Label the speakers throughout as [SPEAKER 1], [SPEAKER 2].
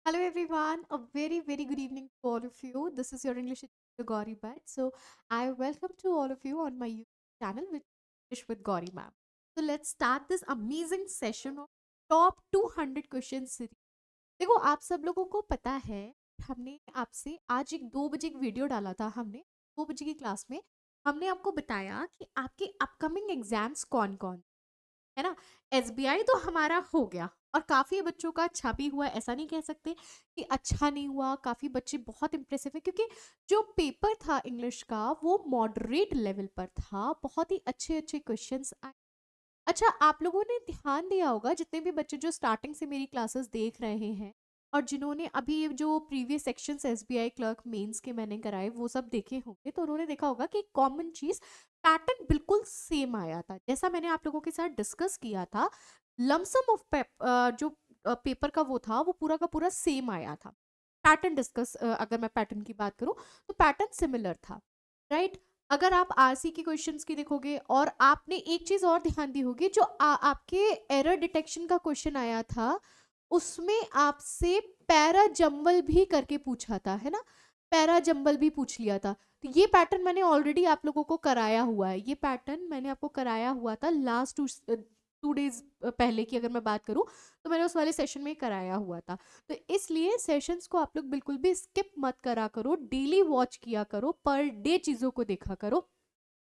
[SPEAKER 1] Hello everyone, a very good evening to all of you. This is your English teacher Gauri Bhatt. So I welcome to all of you on my YouTube channel with English with Gauri ma'am. So let's start this amazing session of top 200 question series. देखो आप सब लोगों को पता है हमने आपसे आज 2 बजे एक वीडियो डाला था। हमने 2 बजे की क्लास में हमने आपको बताया कि आपके अपकमिंग एग्जाम्स कौन कौन है ना। एसबीआई तो हमारा हो गया और काफी बच्चों का अच्छा भी हुआ, ऐसा नहीं कह सकते कि अच्छा नहीं हुआ। काफी बच्चे बहुत इंप्रेसिव है क्योंकि जो पेपर था इंग्लिश का वो मॉडरेट लेवल पर था, बहुत ही अच्छे अच्छे क्वेश्चंस आए। अच्छा, आप लोगों ने ध्यान दिया होगा जितने भी बच्चे जो स्टार्टिंग से मेरी क्लासेस देख रहे हैं और जिन्होंने अभी ये जो previous sections SBI clerk mains के मैंने कराए वो सब देखे होंगे, तो उन्होंने देखा होगा कि कॉमन चीज पैटर्न बिल्कुल सेम आया था जैसा मैंने आप लोगों के साथ डिस्कस किया था। लमसम ऑफ जो पेपर का वो था वो पूरा का पूरा सेम आया था। पैटर्न डिस्कस, अगर मैं पैटर्न की बात करूं तो पैटर्न सिमिलर था, राइट। अगर आप आरसी के क्वेश्चंस की देखोगे और आपने एक चीज और ध्यान दी होगी, जो आपके एरर डिटेक्शन का क्वेश्चन आया था उसमें आपसे पैरा जंबल भी करके पूछा था, है ना। पैरा जंबल भी पूछ लिया था। तो ये पैटर्न मैंने ऑलरेडी आप लोगों को कराया हुआ है, ये पैटर्न मैंने आपको कराया हुआ था लास्ट 2 डेज पहले की अगर मैं बात करूं तो मैंने उस वाले सेशन में कराया हुआ था। तो इसलिए सेशंस को आप लोग बिल्कुल भी स्किप मत करा करो, डेली वॉच किया करो, पर डे चीज़ों को देखा करो,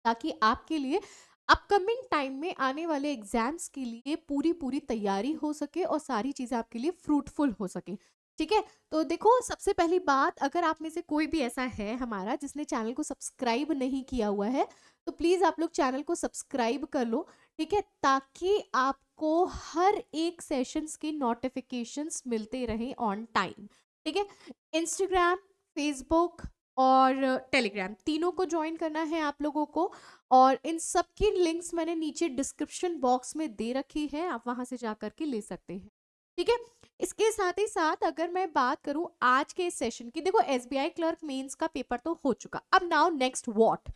[SPEAKER 1] ताकि आपके लिए अपकमिंग टाइम में आने वाले एग्जाम्स के लिए पूरी पूरी तैयारी हो सके और सारी चीज़ें आपके लिए फ्रूटफुल हो सके। ठीक है। तो देखो, सबसे पहली बात, अगर आप में से कोई भी ऐसा है हमारा जिसने चैनल को सब्सक्राइब नहीं किया हुआ है तो प्लीज़ आप लोग चैनल को सब्सक्राइब कर लो। ठीक है, ताकि आपको हर एक सेशंस की नोटिफिकेशंस मिलते रहें ऑन टाइम। ठीक है। इंस्टाग्राम, फेसबुक और टेलीग्राम तीनों को ज्वाइन करना है आप लोगों को, और इन सब की लिंक्स मैंने नीचे डिस्क्रिप्शन बॉक्स में दे रखी है, आप वहां से जा करके ले सकते हैं। ठीक है। इसके साथ ही साथ अगर मैं बात करूं आज के इस सेशन की, देखो एसबीआई क्लर्क मेंस का पेपर तो हो चुका, अब नाउ नेक्स्ट व्हाट।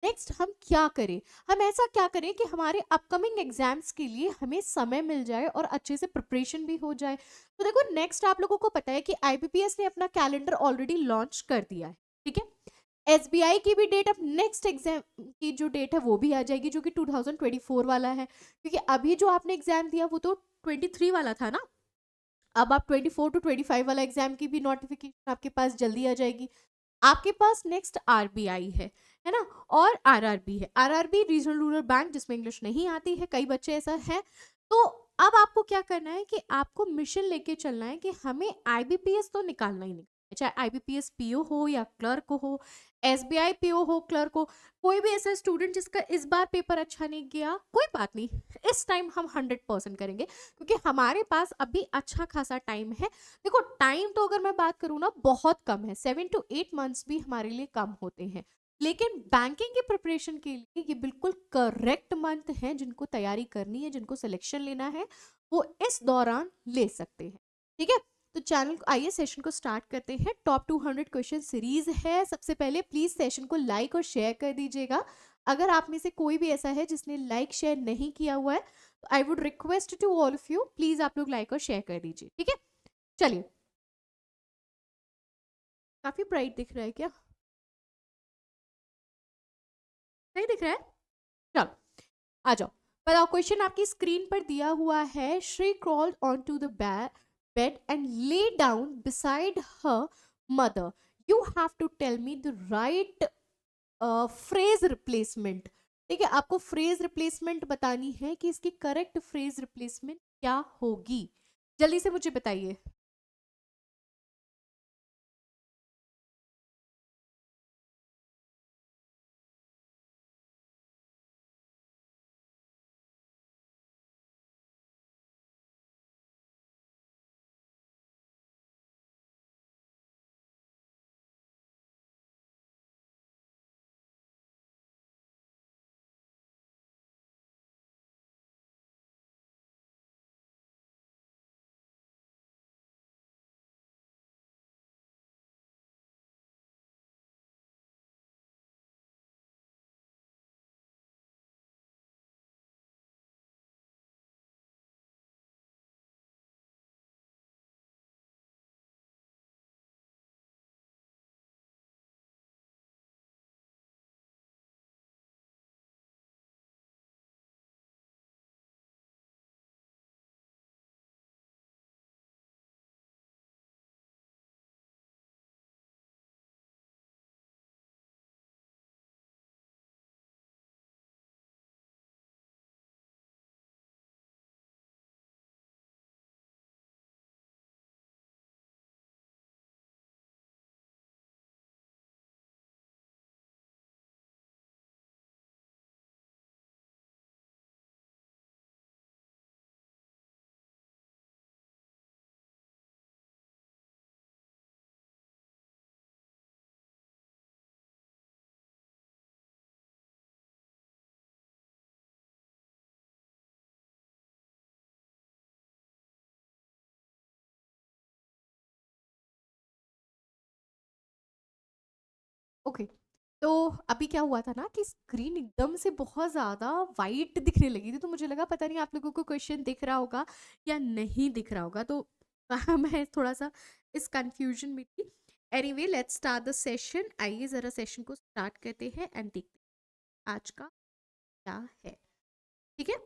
[SPEAKER 1] नेक्स्ट हम क्या करें, हम ऐसा क्या करें कि हमारे अपकमिंग एग्जाम्स के लिए हमें समय मिल जाए और अच्छे से प्रिपरेशन भी हो जाए। तो देखो, नेक्स्ट आप लोगों को पता है कि आईबीपीएस ने अपना कैलेंडर ऑलरेडी लॉन्च कर दिया है। ठीक है। एसबीआई की भी डेट, अब नेक्स्ट एग्जाम की जो डेट है वो भी आ जाएगी, जो कि 2024 वाला है, क्योंकि अभी जो आपने एग्जाम दिया वो तो 23 वाला था ना। अब आप 24 to 25 वाला एग्जाम की भी नोटिफिकेशन आपके पास जल्दी आ जाएगी। आपके पास नेक्स्ट आरबीआई है ना, और आरआरबी है, आरआरबी रीजनल रूरल बैंक, जिसमें इंग्लिश नहीं आती है, कई बच्चे ऐसा है। तो अब आपको क्या करना है कि आपको मिशन लेके चलना है कि हमें आईबीपीएस तो निकालना ही निकालना है, चाहे आईबीपीएस पीओ हो या क्लर्क हो, एसबीआई पीओ हो, क्लर्क हो। कोई भी ऐसा स्टूडेंट जिसका इस बार पेपर अच्छा नहीं गया, कोई बात नहीं, इस टाइम हम 100% करेंगे, क्योंकि हमारे पास अभी अच्छा खासा टाइम है। देखो, टाइम तो अगर मैं बात करूँ ना बहुत कम है, 7 to 8 मंथ्स भी हमारे लिए कम होते हैं, लेकिन बैंकिंग की प्रिपरेशन के लिए ये बिल्कुल करेक्ट मंथ है। जिनको तैयारी करनी है, जिनको सिलेक्शन लेना है, वो इस दौरान ले सकते हैं। ठीक है। तो चैनल, आइए सेशन को स्टार्ट करते हैं। टॉप 200 क्वेश्चन सीरीज है। सबसे पहले प्लीज सेशन को लाइक और शेयर कर दीजिएगा। अगर आप में से कोई भी ऐसा है जिसने लाइक शेयर नहीं किया हुआ है तो I would request to all of you, please आप लोग लाइक और शेयर कर दीजिए। ठीक है। चलिए, काफी ब्राइट दिख रहा है क्या? नहीं दिख रहा है? चलो, आ जाओ। बताओ, क्वेश्चन आपकी स्क्रीन पर दिया हुआ है। Shree crawled on to the bed and lay down beside her mother. You have to tell me the right phrase replacement. ठीक है, आपको फ्रेज रिप्लेसमेंट बतानी है कि इसकी करेक्ट फ्रेज रिप्लेसमेंट क्या होगी। जल्दी से मुझे बताइए। ओके। तो अभी क्या हुआ था ना कि स्क्रीन एकदम से बहुत ज़्यादा वाइट दिखने लगी थी, तो मुझे लगा पता नहीं आप लोगों को क्वेश्चन दिख रहा होगा या नहीं दिख रहा होगा, तो मैं थोड़ा सा इस कंफ्यूजन में थी। Anyway let's start the session. आइए ज़रा सेशन को स्टार्ट करते हैं एंड देखते हैं आज का क्या है। ठीक है।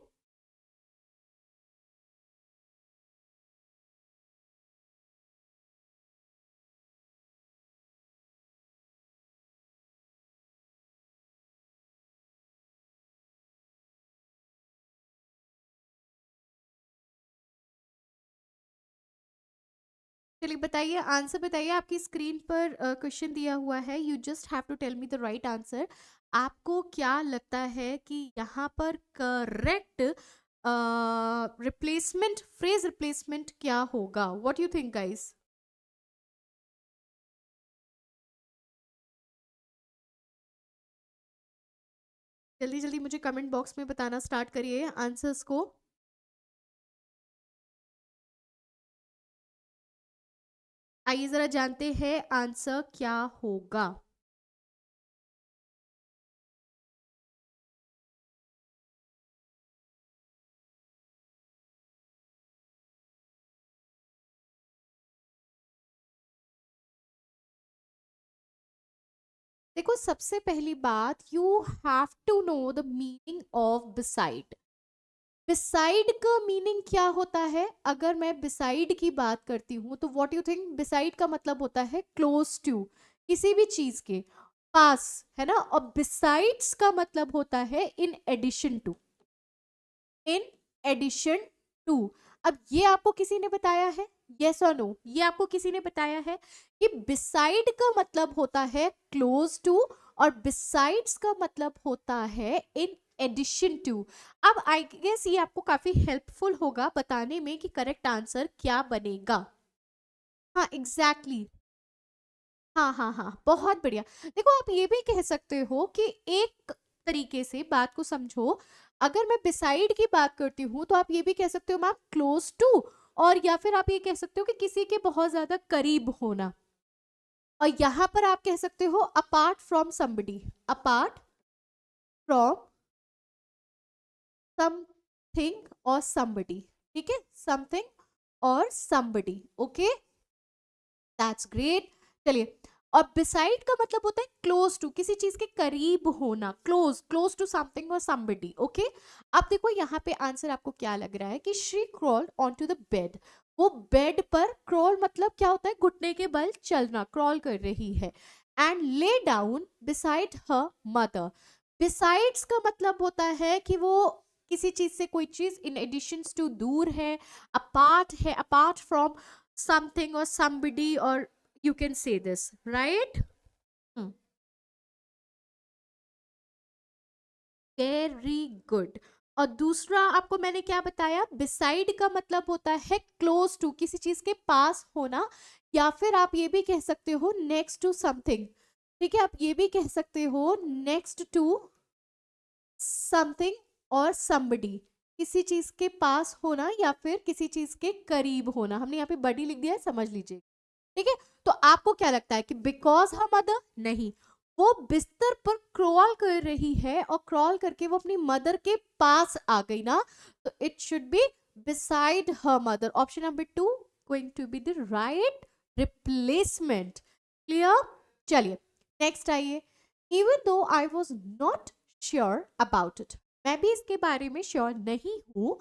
[SPEAKER 1] चलिए बताइए, आंसर बताइए। आपकी स्क्रीन पर क्वेश्चन दिया हुआ है, you just have to tell me the right answer. आपको क्या लगता है कि यहाँ पर करेक्ट रिप्लेसमेंट, फ्रेज रिप्लेसमेंट क्या होगा? What you think guys? जल्दी जल्दी मुझे कमेंट बॉक्स में बताना स्टार्ट करिए आंसर्स को। आइए जरा जानते हैं आंसर क्या होगा। देखो, सबसे पहली बात, you have to know the meaning of beside. Beside का मीनिंग क्या होता है? अगर मैं बिसाइड की बात करती हूँ तो व्हाट यू थिंक? बिसाइड का मतलब होता है क्लोज टू, किसी भी चीज के पास, है ना। और बिसाइड्स का मतलब होता है in addition to, in addition to. अब ये आपको किसी ने बताया है? यस और नो, ये आपको किसी ने बताया है कि बिसाइड का मतलब होता है क्लोज टू और बिसाइड्स का मतलब होता है इन एडिशन टू। अब आई गेस ये आपको काफी हेल्पफुल होगा बताने में कि करेक्ट आंसर क्या बनेगा। हाँ एग्जैक्टली exactly। हाँ हाँ हाँ, बहुत बढ़िया। देखो, आप ये भी कह सकते हो कि एक तरीके से बात को समझो, अगर मैं बिसाइड की बात करती हूँ तो आप ये भी कह सकते हो मैम क्लोज टू, और या फिर आप ये कह सकते हो कि किसी के बहुत ज्यादा करीब होना। और यहाँ पर आप कह सकते हो apart from somebody, apart from something और समबडी। ठीक है, समथिंग और समबडी। Okay, that's great. चलिए, और बिसाइड का मतलब होता है क्लोज टू, किसी चीज के करीब होना, क्लोज, क्लोज टू समथिंग और समबडी। ओके। अब देखो यहाँ पे आंसर आपको क्या लग रहा है कि she crawled on to the bed. वो बेड पर, क्रॉल मतलब क्या होता है? घुटने के बल चलना, क्रॉल कर रही है। And lay down beside her mother. Besides का मतलब होता है कि वो किसी चीज से, कोई चीज इन एडिशन टू दूर है, अपार्ट है, apart from something or somebody, or you can say this, right? Very good. और दूसरा आपको मैंने क्या बताया? बिसाइड का मतलब होता है क्लोज टू, किसी चीज के पास होना, या फिर आप ये भी कह सकते हो नेक्स्ट टू समथिंग। ठीक है, आप ये भी कह सकते हो नेक्स्ट टू समथिंग और somebody, किसी चीज के पास होना या फिर किसी चीज के करीब होना। हमने यहाँ पे बडी लिख दिया है, समझ लीजिए। ठीक है। तो आपको क्या लगता है कि बिकॉज हर मदर? नहीं, वो बिस्तर पर क्रॉल कर रही है और क्रॉल करके वो अपनी मदर के पास आ गई ना, तो it should be beside her mother. Option number two going to be the right replacement. Clear? चलिए नेक्स्ट आइए। Even though I was not sure about it, मैं भी इसके बारे में श्योर नहीं हूं।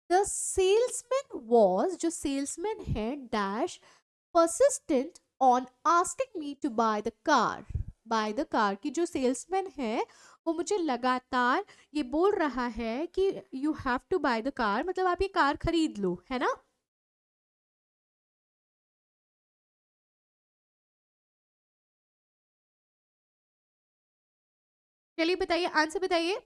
[SPEAKER 1] द सेल्समैन वॉज, जो सेल्समैन है dash, persistent on asking me to buy the car, buy the car, कि जो सेल्समैन है वो मुझे लगातार ये बोल रहा है कि you have to buy the car, मतलब आप ये कार खरीद लो, है ना। चलिए बताइए, आंसर बताइए।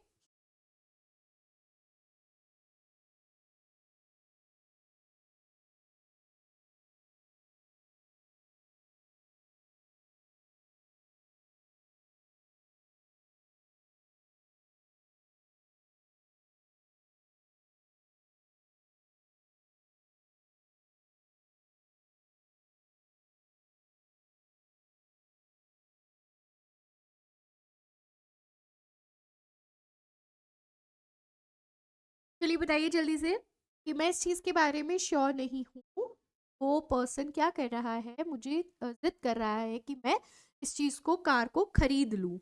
[SPEAKER 1] चलिए बताइए जल्दी से कि मैं इस चीज के बारे में श्योर नहीं हूँ। वो पर्सन क्या कर रहा है, मुझे जिद कर रहा है कि मैं इस चीज को, कार को खरीद लूं।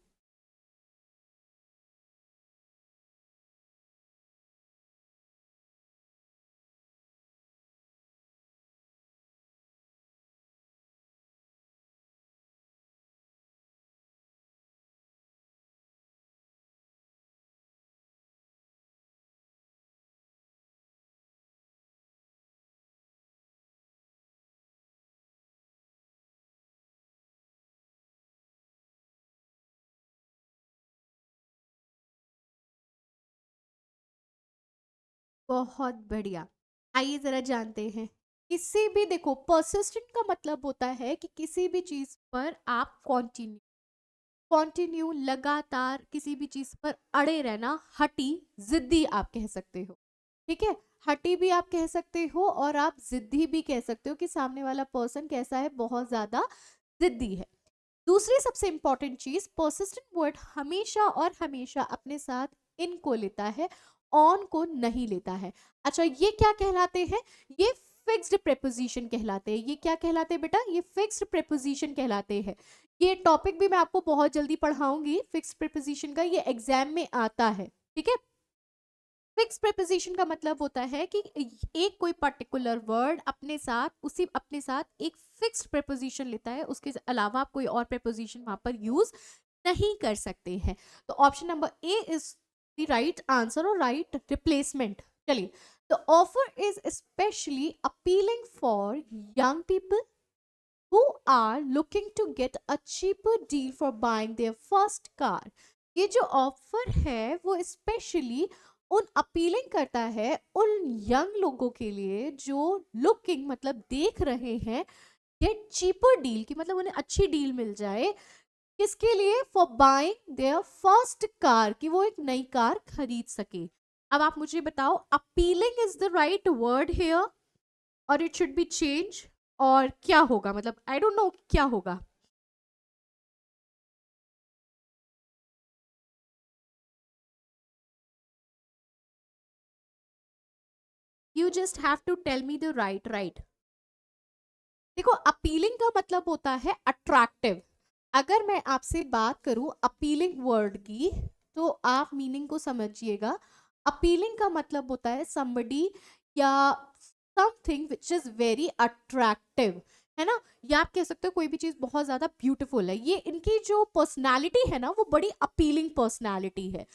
[SPEAKER 1] बहुत बढ़िया। आइए जरा जानते हैं। किसी भी, देखो, परसिस्टेंट का मतलब होता है कि किसी भी चीज पर आप कंटिन्यू लगातार किसी भी चीज पर अड़े रहना, हटी, जिद्दी आप कह सकते हो। ठीक है, हटी भी आप कह सकते हो और आप जिद्दी भी कह सकते हो कि सामने वाला पर्सन कैसा है, बहुत ज्यादा जिद्दी है। दूसरी सबसे इंपॉर्टेंट चीज, परसिस्टेंट वर्ड हमेशा और हमेशा अपने साथ इन को लेता है, ऑन को नहीं लेता है। अच्छा, ये क्या कहलाते हैं? ये फिक्स्ड प्रेपोजिशन कहलाते हैं। ये क्या कहलाते हैं बेटा? ये फिक्स्ड प्रेपोजिशन कहलाते हैं। ये टॉपिक भी मैं आपको बहुत जल्दी पढ़ाऊंगी फिक्स्ड प्रेपोजिशन का, ये एग्जाम में आता है। ठीक है, फिक्स प्रेपोजिशन का मतलब होता है कि एक कोई पर्टिकुलर वर्ड अपने साथ, उसी अपने साथ एक फिक्स्ड प्रेपोजिशन लेता है, उसके अलावा आप कोई और प्रेपोजिशन वहां पर यूज नहीं कर सकते हैं। तो option number A is the right answer और राइट रिप्लेसमेंट। चलिए, the offer is specially appealing for young people who are looking to get a cheaper deal for buying their first car। ये जो offer है वो specially उन appealing करता है उन यंग लोगों के लिए जो लुकिंग मतलब देख रहे हैं गेट चीपर डील की, मतलब उन्हें अच्छी डील मिल जाए। किसके लिए? For buying their first car, कि वो एक नई कार खरीद सके। अब आप मुझे बताओ, appealing is the right word here और इट शुड बी चेंज, और क्या होगा? मतलब आई डोंट नो क्या होगा। You just have to tell me the right. देखो, अपीलिंग का मतलब होता है अट्रैक्टिव। अगर मैं आपसे बात करूं अपीलिंग वर्ड की, तो आप मीनिंग को समझिएगा। अपीलिंग का मतलब होता है somebody या something which is very attractive, है ना? या आप कह सकते हो कोई भी चीज बहुत ज्यादा ब्यूटीफुल है। ये इनकी जो पर्सनालिटी है ना, वो बड़ी अपीलिंग पर्सनालिटी है।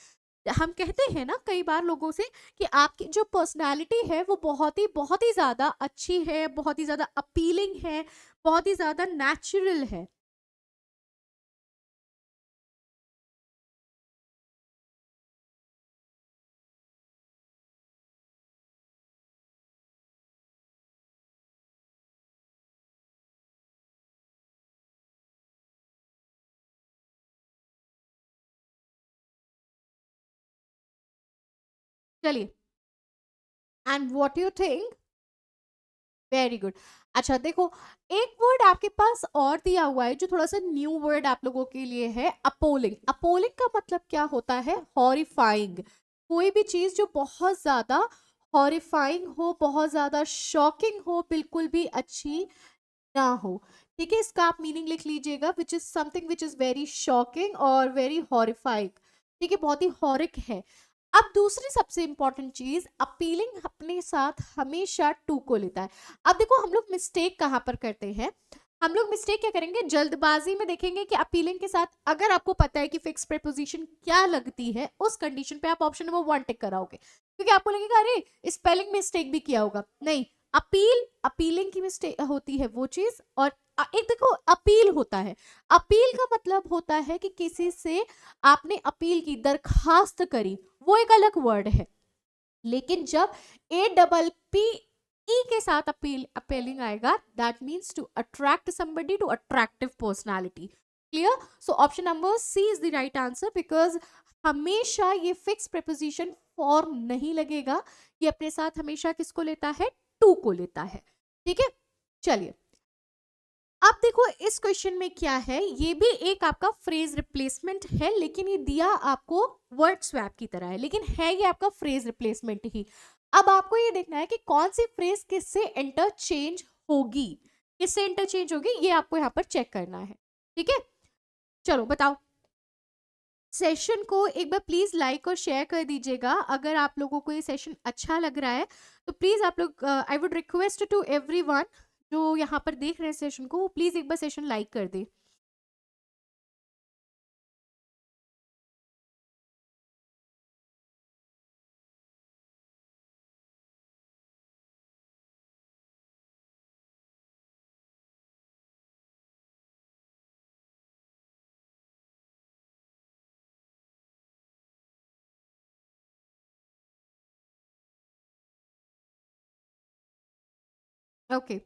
[SPEAKER 1] हम कहते हैं ना कई बार लोगों से कि आपकी जो पर्सनालिटी है वो बहुत ही ज्यादा अच्छी है, बहुत ही ज्यादा अपीलिंग है, बहुत ही ज्यादा नेचुरल है। चलिए, and what you think? Very good. अच्छा देखो, एक वर्ड आपके पास और दिया हुआ है जो थोड़ा सा न्यू वर्ड आप लोगों के लिए है, अपोलिंग। अपोलिंग का मतलब क्या होता है? हॉरिफाइंग। कोई भी चीज जो बहुत ज्यादा हॉरिफाइंग हो, बहुत ज्यादा शॉकिंग हो, बिल्कुल भी अच्छी ना हो। ठीक है, इसका आप मीनिंग लिख लीजिएगा, which is something which is very shocking और वेरी हॉरिफाइंग। ठीक है, बहुत ही हॉरिक है। अब दूसरी सबसे इंपॉर्टेंट चीज, अपीलिंग अपने साथ हमेशा टू को लेता है। अब देखो, हम लोग मिस्टेक कहां पर करते हैं? हम लोग मिस्टेक क्या करेंगे, जल्दबाजी में देखेंगे कि अपीलिंग के साथ, अगर आपको पता है कि फिक्स प्रेपोजिशन क्या लगती है, उस कंडीशन पे आप ऑप्शन नंबर वन टिक कराओगे, क्योंकि आपको लगेगा अरे स्पेलिंग मिस्टेक भी किया होगा। नहीं, अपील, अपीलिंग की मिस्टेक होती है वो चीज, और एक देखो अपील होता है। अपील का मतलब होता है कि किसी से आपने अपील की, दरखास्त करी, वो एक अलग वर्ड है। लेकिन जब APPE के साथ अपील, अपीलिंग आएगा, that means to attract somebody, to attractive personality. Clear? So option number C is the right answer, because हमेशा ये फिक्स प्रेपोजिशन फॉर नहीं लगेगा। ये अपने साथ हमेशा किसको लेता है? टू को लेता है। ठीक है, चलिए। अब देखो इस क्वेश्चन में क्या है, ये भी एक आपका फ्रेज रिप्लेसमेंट है, लेकिन ये दिया आपको वर्ड स्वैप की तरह है, लेकिन है ये आपका फ्रेज रिप्लेसमेंट ही। अब आपको ये देखना है कि कौन सी फ्रेज किससे इंटरचेंज होगी, किससे इंटरचेंज होगी, ये आपको यहाँ पर चेक करना है। ठीक है, चलो बताओ। सेशन को एक बार प्लीज लाइक और शेयर कर दीजिएगा अगर आप लोगों को ये सेशन अच्छा लग रहा है। तो प्लीज आप लोग, I would request to everyone जो यहाँ पर देख रहे हैं सेशन को, वो प्लीज एक बार सेशन लाइक कर दे। ओके,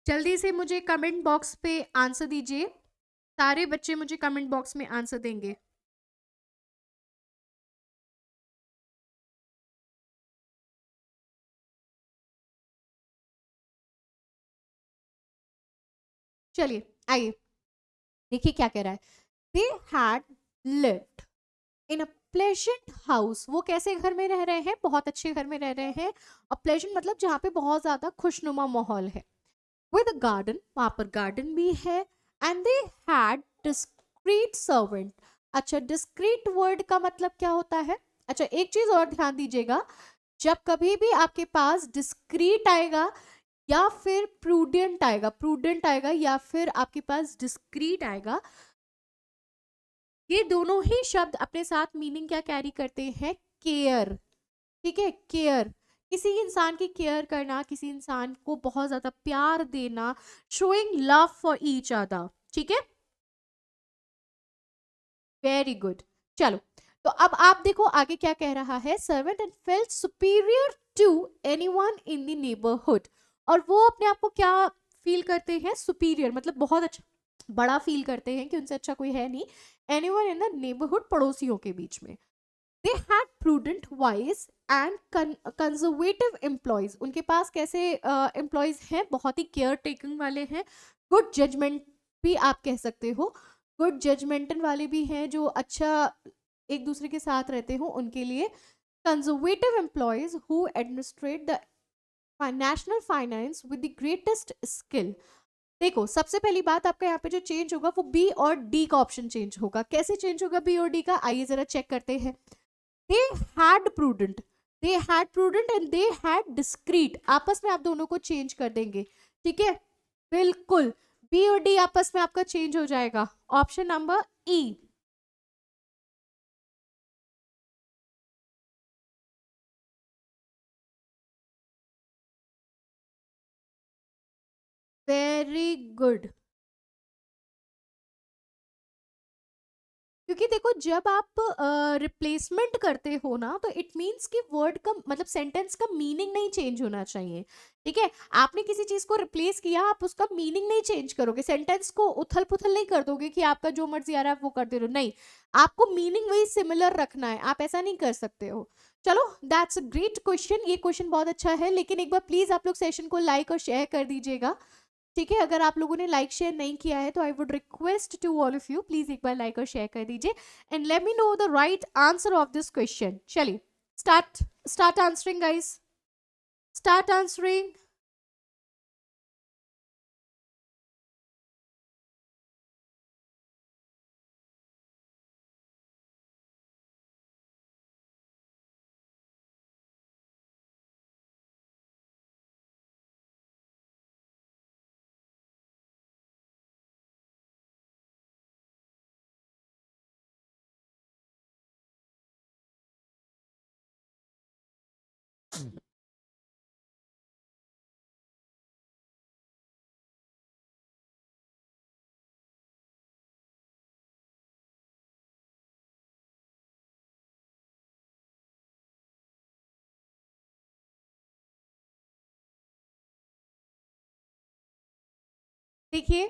[SPEAKER 1] जल्दी से मुझे कमेंट बॉक्स पे आंसर दीजिए। सारे बच्चे मुझे कमेंट बॉक्स में आंसर देंगे। चलिए आइए, देखिए क्या कह रहा है। They had lived in a pleasant house, वो कैसे घर में रह रहे हैं, बहुत अच्छे घर में रह रहे हैं। और प्लेजेंट मतलब जहाँ पे बहुत ज्यादा खुशनुमा माहौल है। विद अ गार्डन, वहां पर गार्डन भी है। And they had discrete servant. अच्छा, डिस्क्रीट वर्ड का मतलब क्या होता है? अच्छा, एक चीज और ध्यान दीजिएगा, जब कभी भी आपके पास डिस्क्रीट आएगा या फिर प्रूडेंट आएगा या फिर आपके पास डिस्क्रीट आएगा, ये दोनों ही शब्द अपने साथ मीनिंग क्या कैरी करते हैं? केयर। ठीक है, केयर, किसी इंसान की केयर करना, किसी इंसान को बहुत ज्यादा प्यार देना, showing love for each other. ठीक है, वेरी गुड। चलो, तो अब आप देखो आगे क्या कह रहा है। Servant and felt superior to anyone in the neighbourhood, और वो अपने आप को क्या फील करते हैं? सुपीरियर, मतलब बहुत अच्छा, बड़ा फील करते हैं कि उनसे अच्छा कोई है नहीं। एनीवन इन द नेबरहुड, पड़ोसियों के बीच में। They had prudent wise and conservative employees, उनके पास कैसे एम्प्लॉयज हैं? बहुत ही केयर टेकिंग वाले हैं। गुड जजमेंट भी आप कह सकते हो, गुड जजमेंटल वाले भी हैं जो अच्छा एक दूसरे के साथ रहते हो उनके लिए। Conservative employees who administrate the national finance with the greatest skill. देखो, सबसे पहली बात आपका यहाँ पे जो चेंज होगा वो बी और डी का ऑप्शन चेंज होगा। कैसे चेंज होगा बी और डी का, आइए जरा चेक करते हैं। They had prudent, they had prudent and they had discrete, आपस में आप दोनों को चेंज कर देंगे। ठीक है, बिल्कुल, बी और डी आपस में आपका चेंज हो जाएगा। ऑप्शन नंबर ई। Very good. क्योंकि देखो, जब आप रिप्लेसमेंट करते हो ना, तो इट मीन्स कि वर्ड का मतलब सेंटेंस का मीनिंग नहीं चेंज होना चाहिए। ठीक है, आपने किसी चीज को रिप्लेस किया, आप उसका मीनिंग नहीं चेंज करोगे, सेंटेंस को उथल पुथल नहीं कर दोगे कि आपका जो मर्जी आ रहा है आप वो कर दे रहे हो, नहीं। आपको मीनिंग वही सिमिलर रखना है, आप ऐसा नहीं कर सकते हो। चलो, दैट्स अ ग्रेट क्वेश्चन, ये क्वेश्चन बहुत अच्छा है, लेकिन एक बार प्लीज आप लोग सेशन को लाइक और शेयर कर दीजिएगा। ठीक है, अगर आप लोगों ने लाइक शेयर नहीं किया है तो I would request to all of you, please एक बार लाइक और शेयर कर दीजिए and let me know the right answer of this question. चलिए, start start answering guys, start answering. देखिए,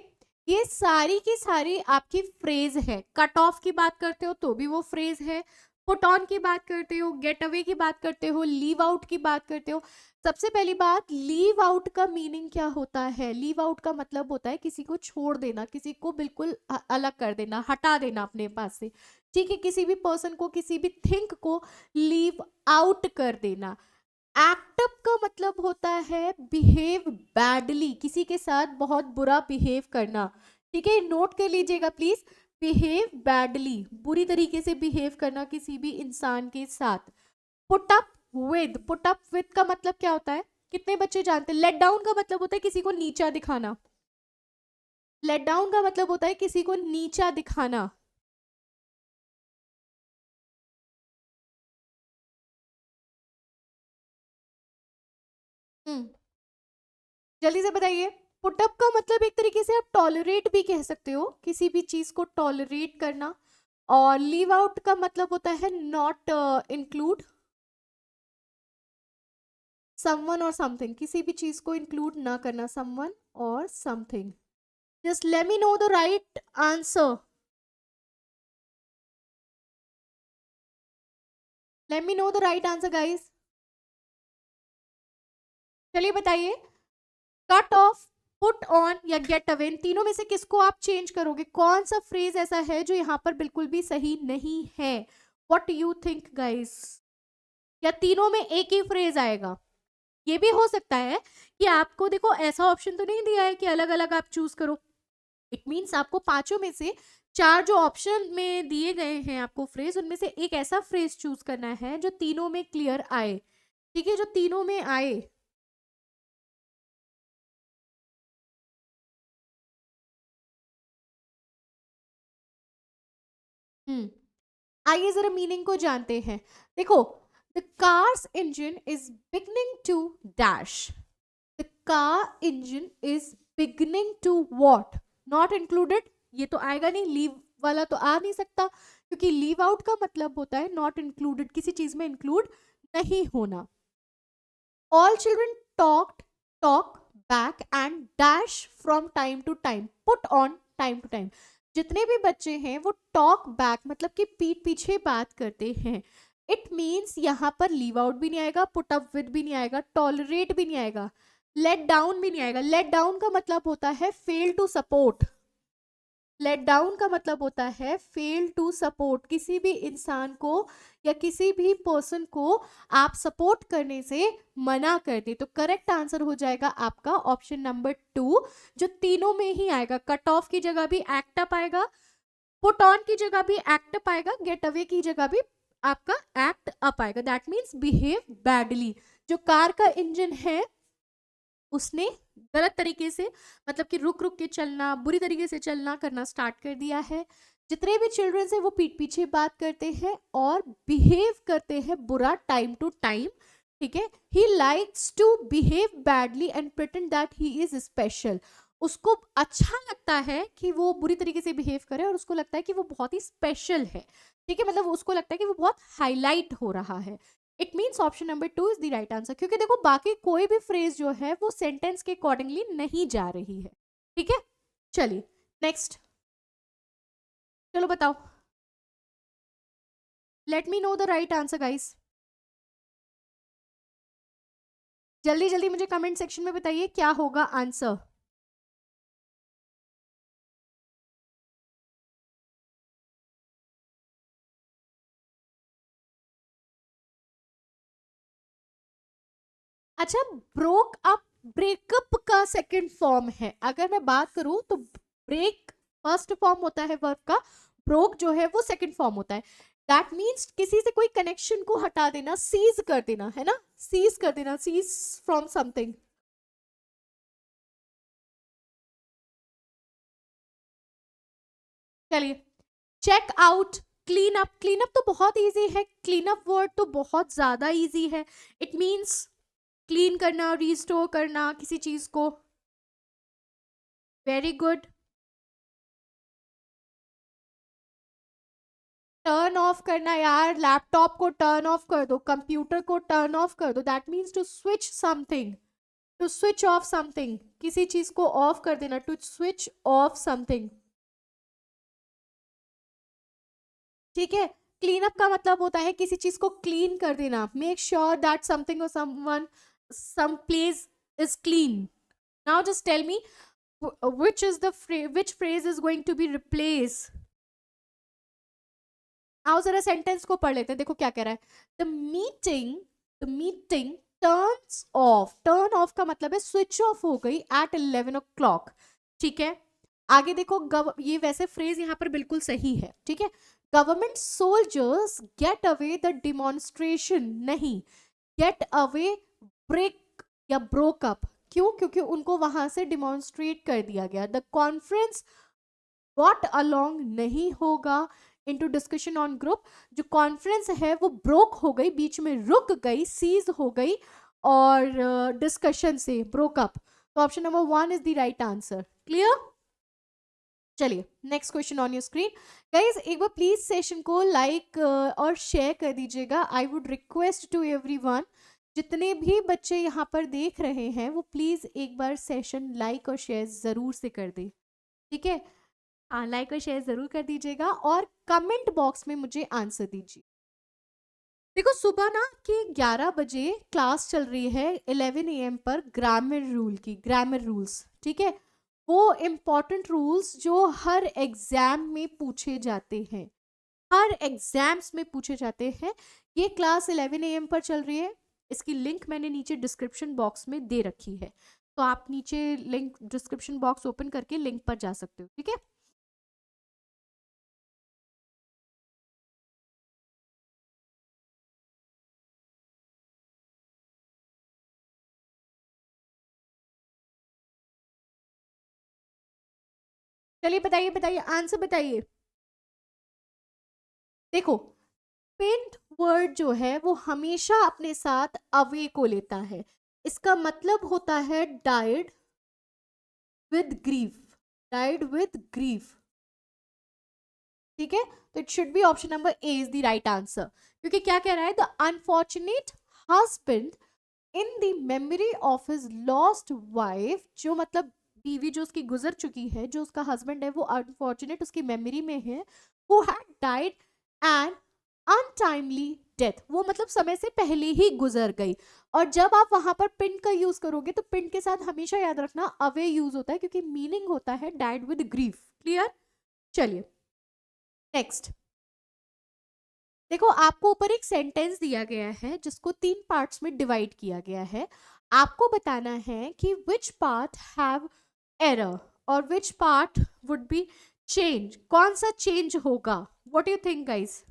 [SPEAKER 1] ये सारी की सारी आपकी फ्रेज है। कट ऑफ की बात करते हो तो भी वो फ्रेज है, पुट ऑन की बात करते हो, गेट अवे की बात करते हो, लीव आउट की बात करते हो। सबसे पहली बात, लीव आउट का मीनिंग क्या होता है? लीव आउट का मतलब होता है किसी को छोड़ देना, किसी को बिल्कुल अलग कर देना, हटा देना अपने पास से। ठीक है, किसी भी पर्सन को, किसी भी थिंग को लीव आउट कर देना। एक्ट अप का मतलब होता है बिहेव बैडली, किसी के साथ बहुत बुरा बिहेव करना। ठीक है, नोट कर लीजिएगा प्लीज। बिहेव बैडली, बुरी तरीके से बिहेव करना किसी भी इंसान के साथ। Put up with, put up with का मतलब क्या होता है? कितने बच्चे जानते हैं? लेट डाउन का मतलब होता है किसी को नीचा दिखाना। लेट डाउन का मतलब होता है किसी को नीचा दिखाना। हम्म, जल्दी से बताइए। पुटअप का मतलब एक तरीके से आप टॉलरेट भी कह सकते हो, किसी भी चीज को टॉलरेट करना। और लीव आउट का मतलब होता है नॉट इंक्लूड समवन और समथिंग, किसी भी चीज को इंक्लूड ना करना, समवन और something. Just let me know the right answer. Late me know the right answer guys. चलिए बताइए। कट ऑफ, पुट ऑन या गेट अवे, इन तीनों में से किसको आप चेंज करोगे? कौन सा फ्रेज ऐसा है जो यहाँ पर बिल्कुल भी सही नहीं है? What you think guys? या तीनों में एक ही फ्रेज आएगा? ये भी हो सकता है कि आपको, देखो ऐसा ऑप्शन तो नहीं दिया है कि अलग अलग आप चूज करो। इट मीन्स आपको पांचों में से चार जो ऑप्शन में दिए गए हैं आपको फ्रेज, उनमें से एक ऐसा फ्रेज चूज करना है जो तीनों में क्लियर आए। ठीक है, जो तीनों में आए। हम्म, आइए जरा मीनिंग को जानते हैं। देखो, the car's engine is beginning to dash. The car engine is beginning to what? Not included, ये तो आएगा नहीं, लीव वाला तो आ नहीं सकता, क्योंकि लीव आउट का मतलब होता है नॉट इंक्लूडेड, किसी चीज में इंक्लूड नहीं होना। All children talk back and dash from time to time, put on time to time. जितने भी बच्चे हैं वो टॉक बैक मतलब कि पीठ पीछे बात करते हैं। इट मीन्स यहाँ पर लीव आउट भी नहीं आएगा, पुट अप विद भी नहीं आएगा, टॉलरेट भी नहीं आएगा, लेट डाउन भी नहीं आएगा। लेट डाउन का मतलब होता है fail to support. Let down का मतलब होता है फेल टू सपोर्ट, किसी भी इंसान को या किसी भी पर्सन को आप सपोर्ट करने से मना कर दे। तो करेक्ट आंसर हो जाएगा आपका ऑप्शन नंबर 2, जो तीनों में ही आएगा। कट ऑफ की जगह भी एक्ट अप आएगा, पुट ऑन की जगह भी एक्ट अप आएगा, गेट अवे की जगह भी आपका एक्ट अप आएगा। That means behave badly. जो कार का इंजन है उसने गलत तरीके से, मतलब कि रुक रुक के चलना, बुरी तरीके से चलना करना स्टार्ट कर दिया है। जितने भी चिल्ड्रन है वो पीठ पीछे बात करते हैं और बिहेव करते हैं बुरा टाइम टू टाइम। ठीक है, he likes to behave badly and pretend that he is special. उसको अच्छा लगता है कि वो बुरी तरीके से बिहेव करे और उसको लगता है कि वो बहुत ही स्पेशल है। ठीक है, मतलब उसको लगता है कि वो बहुत हाईलाइट हो रहा है। It means option number 2 is the right answer, क्योंकि देखो बाकी कोई भी फ्रेज जो है वो सेंटेंस के अकॉर्डिंगली नहीं जा रही है। ठीक है, चलिए नेक्स्ट। चलो बताओ, late me know the right answer guys. जल्दी जल्दी मुझे कमेंट सेक्शन में बताइए क्या होगा आंसर। अच्छा, ब्रोक अप ब्रेकअप का सेकंड फॉर्म है। अगर मैं बात करूं तो ब्रेक फर्स्ट फॉर्म होता है वर्ब का, ब्रोक जो है वो सेकंड फॉर्म होता है। दैट मीन्स किसी से कोई कनेक्शन को हटा देना, सीज कर देना, है ना, सीज कर देना, सीज फ्रॉम समथिंग। चलिए, check out, clean up. Clean up तो बहुत इजी है, क्लीन अप वर्ड तो बहुत ज्यादा इजी है। इट मीन्स क्लीन करना, रिस्टोर करना किसी चीज को। Very good. टर्न ऑफ करना यार, लैपटॉप को टर्न ऑफ कर दो, कंप्यूटर को टर्न ऑफ कर दो, that means to switch something, to switch off something, किसी चीज को ऑफ कर देना, टू स्विच ऑफ समथिंग। ठीक है, क्लीन अप का मतलब होता है किसी चीज को क्लीन कर देना, मेक श्योर दैट समथिंग और someone some place is clean. Now just tell me which is the which phrase is going to be replaced. आओ जरा सेंटेंस को पढ़ लेते हैं. देखो क्या कह रहा है. द मीटिंग टर्न ऑफ का मतलब है स्विच ऑफ हो गई एट 11 o'clock. ठीक है. आगे देखो ये वैसे फ्रेज यहाँ पर बिल्कुल सही है. ठीक है. Government soldiers get away the demonstration, नहीं, गेट अवे ब्रेक या ब्रोक अप. क्यों? क्योंकि उनको वहां से डिमॉन्स्ट्रेट कर दिया गया. द कॉन्फ्रेंस गॉट अलोंग नहीं होगा इनटू डिस्कशन ऑन ग्रुप. जो कॉन्फ्रेंस है वो ब्रोक हो गई, बीच में रुक गई, सीज हो गई और डिस्कशन से ब्रोक अप. तो option number 1 is the right answer. Clear? चलिए next question on your screen. Guys एक बार प्लीज सेशन को लाइक और शेयर कर दीजिएगा. I would request to everyone, जितने भी बच्चे यहाँ पर देख रहे हैं वो प्लीज एक बार सेशन लाइक और शेयर जरूर से कर दे. ठीक है. लाइक और शेयर जरूर कर दीजिएगा और कमेंट बॉक्स में मुझे आंसर दीजिए. देखो सुबह ना कि 11 बजे क्लास चल रही है 11 AM पर ग्रामर रूल्स. ठीक है. वो इम्पॉर्टेंट रूल्स जो हर एग्जाम में पूछे जाते हैं, हर एग्जाम्स में पूछे जाते हैं. ये क्लास 11 AM पर चल रही है. इसकी लिंक मैंने नीचे डिस्क्रिप्शन बॉक्स में दे रखी है, तो आप नीचे लिंक डिस्क्रिप्शन बॉक्स ओपन करके लिंक पर जा सकते हो. ठीक है. चलिए बताइए बताइए आंसर बताइए. देखो पिंट वर्ड जो है वो हमेशा अपने साथ अवे को लेता है. इसका मतलब होता है died with grief. Died with grief. ठीक है. तो it should B option number A is the right answer. क्योंकि क्या कह रहा है, the unfortunate husband in the memory of his lost wife. जो मतलब बीवी जो उसकी गुजर चुकी है, जो उसका हस्बैंड है वो अनफॉर्चुनेट उसकी मेमोरी में है, who had died and untimely death. वो मतलब समय से पहले ही गुजर गई. और जब आप वहां पर पिंड का यूज करोगे तो पिंड के साथ हमेशा याद रखना अवे यूज होता है, क्योंकि मीनिंग होता है डाइड विद ग्रीफ. क्लियर? चलिए नेक्स्ट. देखो आपको ऊपर एक सेंटेंस दिया गया है जिसको 3 पार्ट्स में डिवाइड किया गया है. आपको बताना है कि विच पार्ट हैव एरर और which part would be change. कौन सा चेंज होगा? What you think guys?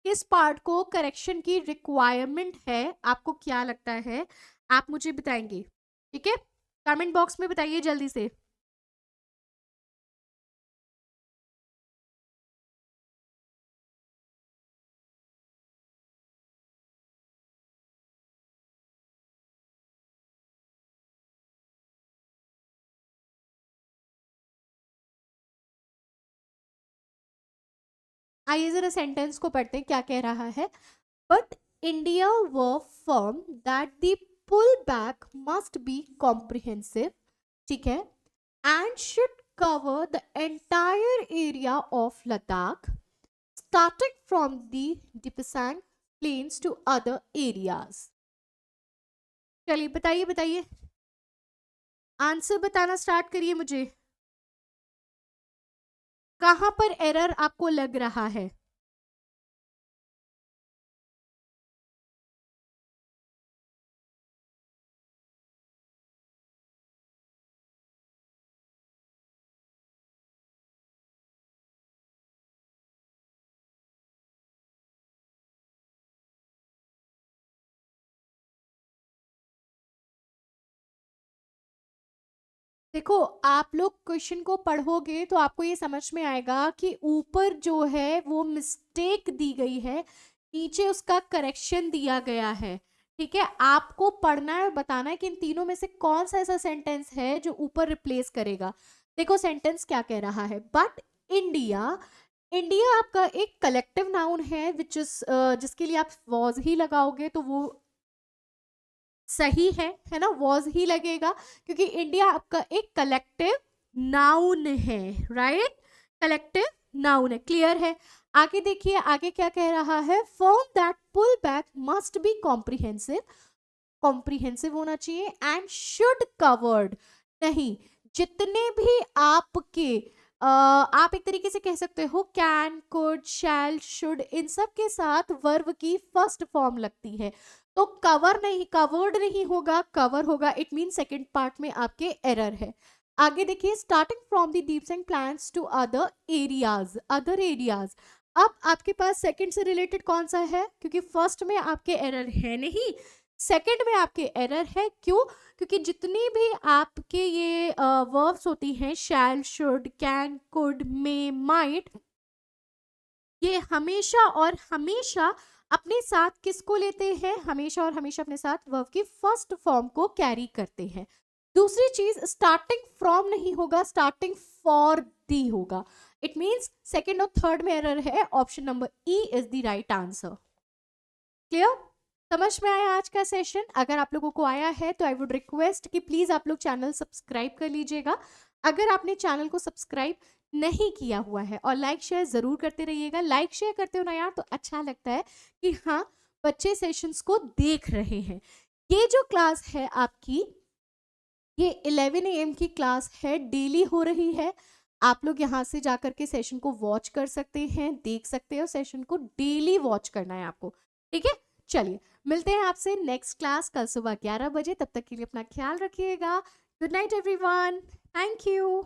[SPEAKER 1] किस पार्ट को करेक्शन की रिक्वायरमेंट है? आपको क्या लगता है? आप मुझे बताएंगे. ठीक है. कमेंट बॉक्स में बताइए जल्दी से. आइए जरा सेंटेंस को पढ़ते हैं क्या कह रहा है. But India were firm that the pull back must be comprehensive. ठीक है. And should cover the entire area of Ladakh starting from the Dipsang plains to other areas. चलिए बताइए बताइए आंसर बताना स्टार्ट करिए. मुझे कहां पर एरर आपको लग रहा है? देखो आप लोग क्वेश्चन को पढ़ोगे तो आपको ये समझ में आएगा कि ऊपर जो है वो मिस्टेक दी गई है, नीचे उसका करेक्शन दिया गया है. ठीक है. आपको पढ़ना है और बताना है कि इन तीनों में से कौन सा ऐसा सेंटेंस है जो ऊपर रिप्लेस करेगा. देखो सेंटेंस क्या कह रहा है. बट इंडिया, इंडिया आपका एक कलेक्टिव नाउन है विच इज जिसके लिए आप वॉज ही लगाओगे तो वो सही है ना. वॉज ही लगेगा क्योंकि इंडिया आपका एक कलेक्टिव नाउन है, राइट, कलेक्टिव नाउन है, क्लियर है। आगे देखिए, आगे क्या कह रहा है, form that pull back must be comprehensive, comprehensive होना चाहिए, एंड शुड कवर्ड, नहीं, जितने भी आपके आप एक तरीके से कह सकते हो कैन, कुड, शैल, शुड, इन सब के साथ वर्ब की फर्स्ट फॉर्म लगती है, तो कवर नहीं, कवर्ड नहीं होगा, कवर होगा, इट मीन सेकंड पार्ट में आपके एरर है। आगे देखिए, starting from the Depsang plains to other areas, other areas, अब आपके पास सेकंड से रिलेटेड कौन सा है, क्योंकि फर्स्ट में आपके एरर है नहीं, सेकंड में आपके एरर है, क्यों, क्योंकि जितनी भी आपके ये वर्ब्स होती हैं, shall, should, can, could, may, might, ये हमेशा और हमेशा अपने साथ किसको लेते हैं, हमेशा और हमेशा अपने साथ वर्ब की फर्स्ट फॉर्म को कैरी करते हैं। दूसरी चीज, स्टार्टिंग फ्रॉम नहीं होगा, स्टार्टिंग फॉर दी होगा, इट मींस सेकंड और थर्ड में एरर है, option number E is the right answer. Clear, समझ में आया आज का सेशन? अगर आप लोगों को आया है तो आई वुड रिक्वेस्ट कि प्लीज आप लोग चैनल सब्सक्राइब कर लीजिएगा। अगर आपने चैनल को सब्सक्राइब नहीं किया हुआ है, और लाइक शेयर जरूर करते रहिएगा, लाइक शेयर करते हो ना यार तो अच्छा लगता है कि हाँ, बच्चे सेशंस को देख रहे हैं। ये जो क्लास है आपकी, ये 11 AM की क्लास है, डेली हो रही है, आप लोग यहाँ से जाकर के सेशन को वॉच कर सकते हैं, देख सकते हो, सेशन को डेली वॉच करना है आपको, ठीक है। चलिए, मिलते हैं आपसे नेक्स्ट क्लास कल सुबह 11 बजे, तब तक के लिए अपना ख्याल रखिएगा। Good night everyone, thank you.